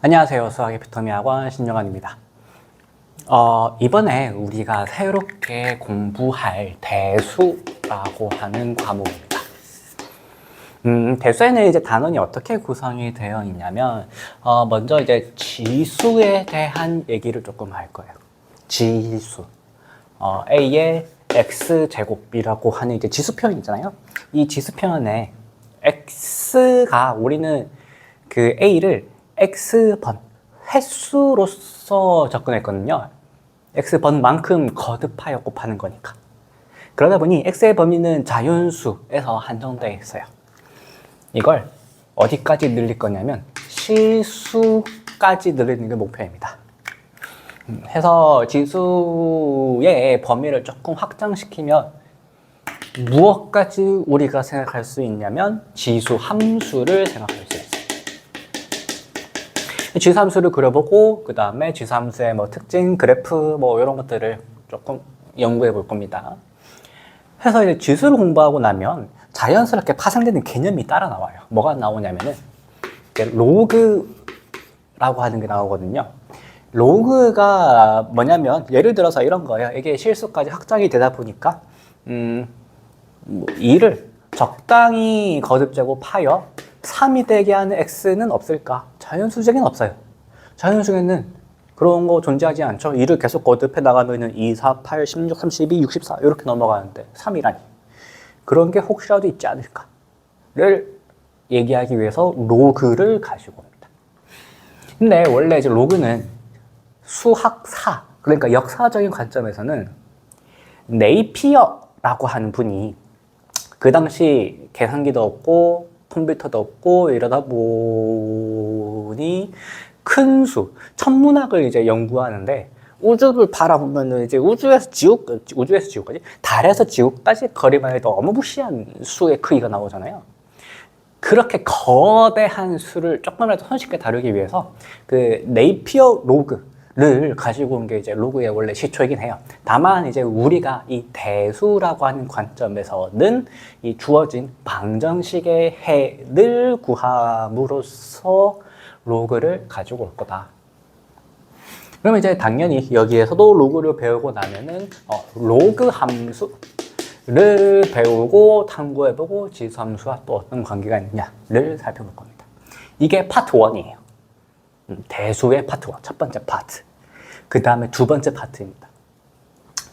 안녕하세요. 수학의 피터미 학원 신영환입니다. 이번에 우리가 새롭게 공부할 대수라고 하는 과목입니다. 대수에는 이제 단원이 어떻게 구성이 되어 있냐면, 먼저 이제 지수에 대한 얘기를 조금 할 거예요. 지수. A의 X제곱이라고 하는 이제 지수 표현 있잖아요. 이 지수 표현에 X가 우리는 그 A를 X번, 횟수로서 접근했거든요. X번만큼 거듭하여 곱하는 거니까. 그러다 보니 X의 범위는 자연수에서 한정되어 있어요. 이걸 어디까지 늘릴 거냐면 실수까지 늘리는 게 목표입니다. 해서 지수의 범위를 조금 확장시키면 무엇까지 우리가 생각할 수 있냐면 지수 함수를 생각할 수 있어요. 지수함수를 그려보고 그 다음에 지수함수의 뭐 특징, 그래프 뭐 이런 것들을 조금 연구해 볼 겁니다. 그래서 이제 지수를 공부하고 나면 자연스럽게 파생되는 개념이 따라 나와요. 뭐가 나오냐면은 로그라고 하는 게 나오거든요. 로그가 뭐냐면 예를 들어서 이런 거예요. 이게 실수까지 확장이 되다 보니까 2를 적당히 거듭제곱하여 3이 되게 하는 x는 없을까? 자연수적인 없어요. 자연수에는 그런 거 존재하지 않죠. 2를 계속 거듭해 나가면은 2, 4, 8, 16, 32, 64 이렇게 넘어가는데 3이라니. 그런 게 혹시라도 있지 않을까를 얘기하기 위해서 로그를 가지고 옵니다. 근데 원래 이제 로그는 수학사, 그러니까 역사적인 관점에서는 네이피어라고 하는 분이 그 당시 계산기도 없고 컴퓨터도 없고 이러다 보니 큰 수, 천문학을 이제 연구하는데 우주를 바라보면은 이제 우주에서 지구까지 달에서 지구까지 거리만 해도 어마무시한 수의 크기가 나오잖아요. 그렇게 거대한 수를 조금이라도 손쉽게 다루기 위해서 그 네이피어 로그를 가지고 온 게 이제 로그의 원래 시초이긴 해요. 다만 이제 우리가 이 대수라고 하는 관점에서는 이 주어진 방정식의 해를 구함으로써 로그를 가지고 올 거다. 그러면 이제 당연히 여기에서도 로그를 배우고 나면은 로그 함수를 배우고 탐구해보고 지수함수와 또 어떤 관계가 있느냐를 살펴볼 겁니다. 이게 파트 1이에요. 대수의 파트 1, 첫 번째 파트. 그 다음에 두 번째 파트입니다.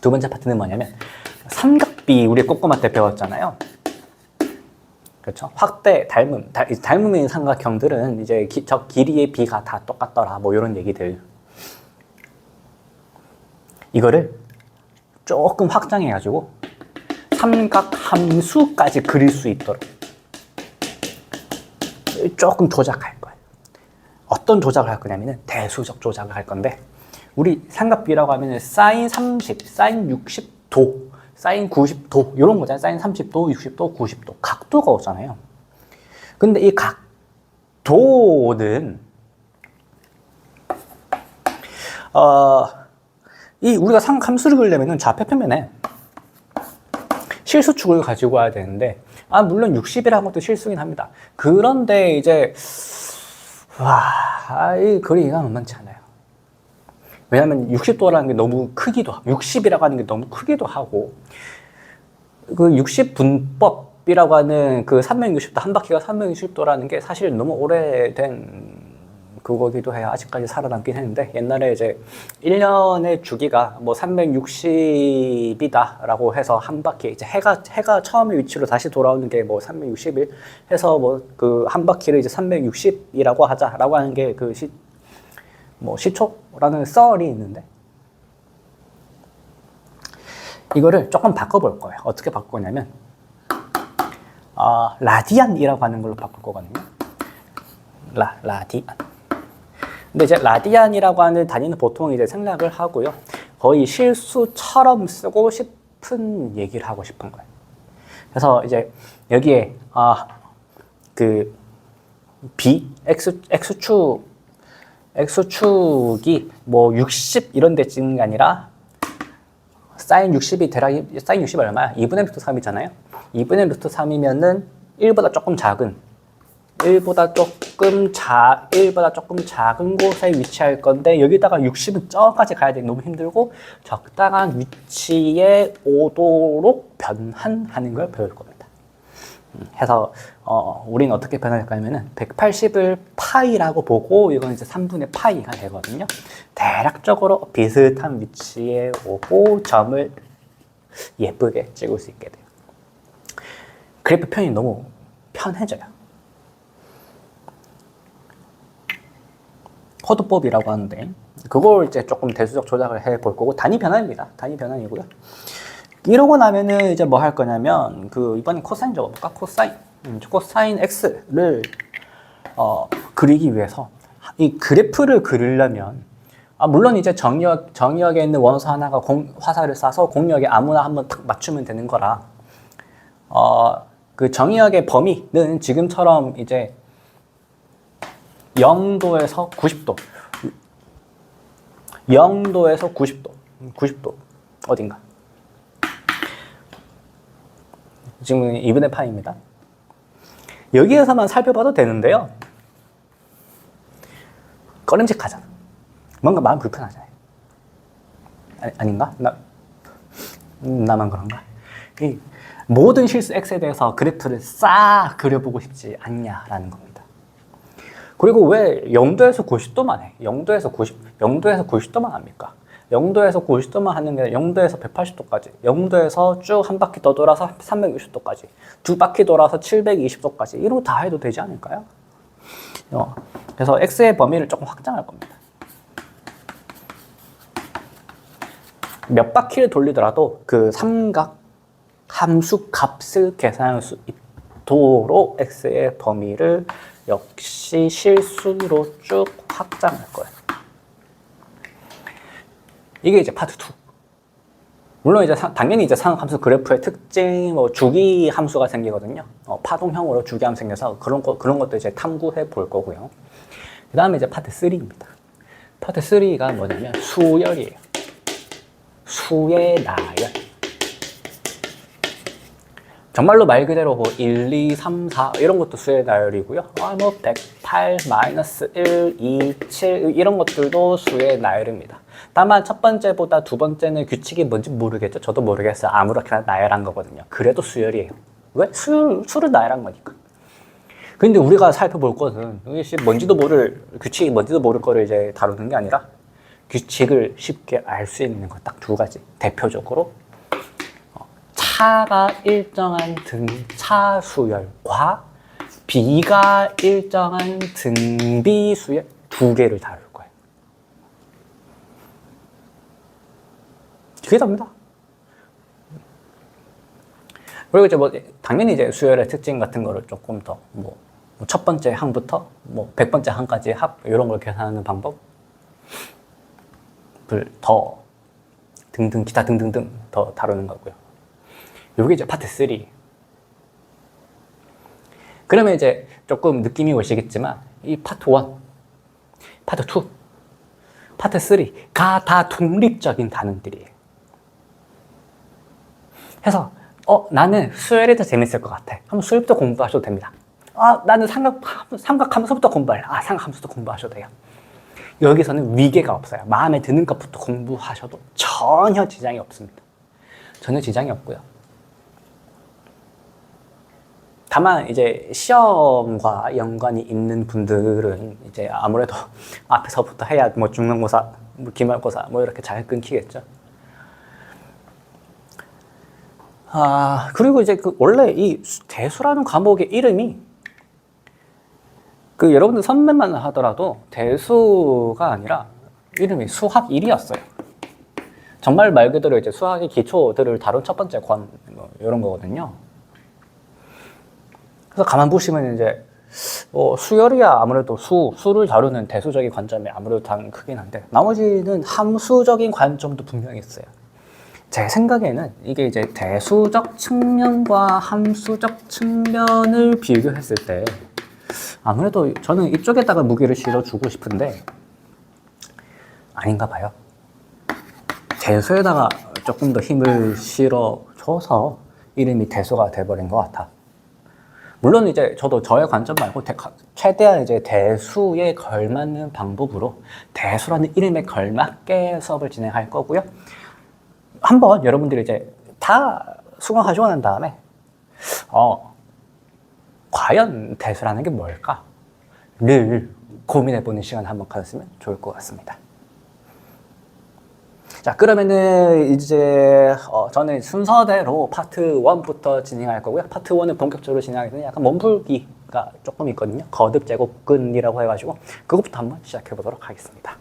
두 번째 파트는 뭐냐면 삼각비 우리 꼬꼬마 때 배웠잖아요. 그렇죠? 확대, 닮음인 삼각형들은 이제 저 길이의 비가 다 똑같더라. 뭐 이런 얘기들. 이거를 조금 확장해가지고 삼각 함수까지 그릴 수 있도록 조금 조작할 거예요. 어떤 조작을 할 거냐면은 대수적 조작을 할 건데 우리 삼각비라고 하면은 사인 30, 사인 60도, 사인 90도 이런 거잖아요. 사인 30도, 60도, 90도 각도가 오잖아요. 근데 이 각도는 이 우리가 함수를 그리려면은 좌표평면에 실수축을 가지고 와야 되는데 물론 60이라는 것도 실수긴 합니다. 그런데 이제 이 그리기가 만만치 않아요. 왜냐면 60도라는 게 너무 크기도 하고 60이라고 하는 게 너무 크기도 하고 그 60분법이라고 하는 그 360도 한 바퀴가 360도라는 게 사실 너무 오래된 그거기도 해요. 아직까지 살아남긴 했는데 옛날에 이제 1년의 주기가 뭐 360이다 라고 해서 한 바퀴 이제 해가 처음의 위치로 다시 돌아오는 게 뭐 360일 해서 뭐 그 한 바퀴를 이제 360이라고 하자라고 하는 게 그 시초라는 썰이 있는데 이거를 조금 바꿔볼 거예요. 어떻게 바꿀 거냐면 라디안이라고 하는 걸로 바꿀 거거든요. 라디안. 근데 이제 라디안이라고 하는 단위는 보통 이제 생략을 하고요. 거의 실수처럼 쓰고 싶은 얘기를 하고 싶은 거예요. 그래서 이제 여기에 그 X축이 뭐 60 이런 데 찍는 게 아니라 사인 60이 대략 사인 60이 얼마야? 2분의 루트 3이잖아요. 2분의 루트 3이면은 1보다 조금 작은 1보다 조금 작은 곳에 위치할 건데 여기다가 60은 저까지 가야 돼. 너무 힘들고 적당한 위치에 오도록 변환하는 걸 배울 겁니다. 해서 우리는 어떻게 변할까 하면은 180을 파이라고 보고 이건 이제 3분의 파이가 되거든요. 대략적으로 비슷한 위치에 오고 점을 예쁘게 찍을 수 있게 돼요. 그래프 표현이 너무 편해져요. 코드법이라고 하는데 그걸 이제 조금 대수적 조작을 해 볼 거고 단위 변환입니다. 단위 변환이고요. 이러고 나면은 이제 뭐 할 거냐면 이번엔 코사인 적어볼까? 코사인 x를 그리기 위해서 이 그래프를 그리려면 물론 이제 정역에 있는 원소 하나가 화살을 쏴서 공역에 아무나 한번 탁 맞추면 되는 거라 그 정역의 범위는 지금처럼 이제 0도에서 90도 90도 어딘가 지금 2분의 파입니다. 여기에서만 살펴봐도 되는데요. 꺼림칙하잖아. 뭔가 마음 불편하잖아요. 아닌가? 나만 그런가? 이 모든 실수 x에 대해서 그래프를 싹 그려보고 싶지 않냐라는 겁니다. 그리고 왜 0도에서 90도만 해? 0도에서 90도만 합니까? 0도에서 90도만 하는 게 0도에서 180도까지, 0도에서 쭉 한 바퀴 더 돌아서 360도까지, 두 바퀴 돌아서 720도까지 이러고 다 해도 되지 않을까요? 그래서 x의 범위를 조금 확장할 겁니다. 몇 바퀴를 돌리더라도 그 삼각 함수 값을 계산할 수 있도록 x의 범위를 역시 실수로 쭉 확장할 거예요. 이게 이제 파트 2. 물론 이제 당연히 이제 상함수 그래프의 특징, 주기 함수가 생기거든요. 파동형으로 주기 함수 생겨서 그런 것도 이제 탐구해 볼 거고요. 그 다음에 이제 파트 3입니다. 파트 3가 뭐냐면 수열이에요. 수의 나열. 정말로 말 그대로 1, 2, 3, 4 이런 것도 수의 나열이고요. 108, 마이너스 1, 2, 7 이런 것들도 수의 나열입니다. 다만 첫 번째보다 두 번째는 규칙이 뭔지 모르겠죠. 저도 모르겠어요. 아무렇게나 나열한 거거든요. 그래도 수열이에요. 왜? 수를 나열한 거니까. 근데 우리가 살펴볼 것은 뭔지도 모를 규칙이 뭔지도 모를 거를 이제 다루는 게 아니라 규칙을 쉽게 알 수 있는 것 딱 두 가지. 대표적으로 차가 일정한 등차 수열과 B가 일정한 등비 수열 두 개를 다룰 거예요. 그게 답니다. 그리고 이제 당연히 이제 수열의 특징 같은 거를 조금 더 첫 번째 항부터 100번째 항까지 이런 걸 계산하는 방법을 더 등등 기타 등등등 더 다루는 거고요. 이게 이제 파트 3. 그러면 이제 조금 느낌이 오시겠지만 이 파트 1, 파트 2, 파트 3가 다 독립적인 단원들이에요. 해서 나는 수열이 더 재밌을 것 같아. 한번 수열부터 공부하셔도 됩니다. 나는 삼각함수부터 공부할래. 삼각함수도 공부하셔도 돼요. 여기서는 위계가 없어요. 마음에 드는 것부터 공부하셔도 전혀 지장이 없습니다. 전혀 지장이 없고요. 다만 이제 시험과 연관이 있는 분들은 이제 아무래도 앞에서부터 해야 중간고사, 기말고사 이렇게 잘 끊기겠죠. 그리고 이제 원래 이 대수라는 과목의 이름이 여러분들 선배만 하더라도 대수가 아니라 이름이 수학 1이었어요. 정말 말 그대로 이제 수학의 기초들을 다룬 첫 번째 권 이런 거거든요. 그래서 가만 보시면 이제 수열이야 아무래도 수를 다루는 대수적인 관점이 아무래도 당 크긴 한데 나머지는 함수적인 관점도 분명히 있어요. 제 생각에는 이게 이제 대수적 측면과 함수적 측면을 비교했을 때 아무래도 저는 이쪽에다가 무게를 실어주고 싶은데 아닌가 봐요. 대수에다가 조금 더 힘을 실어줘서 이름이 대수가 돼버린 것 같아. 물론 이제 저도 저의 관점 말고 최대한 이제 대수에 걸맞는 방법으로 대수라는 이름에 걸맞게 수업을 진행할 거고요. 한번 여러분들이 이제 다 수강하시고 난 다음에 과연 대수라는 게 뭘까를 고민해보는 시간 한번 가졌으면 좋을 것 같습니다. 자, 그러면은 이제 저는 순서대로 파트 1부터 진행할 거고요. 파트 1은 본격적으로 진행하기 전에 약간 몸풀기가 조금 있거든요. 거듭 제곱근이라고 해가지고 그것부터 한번 시작해 보도록 하겠습니다.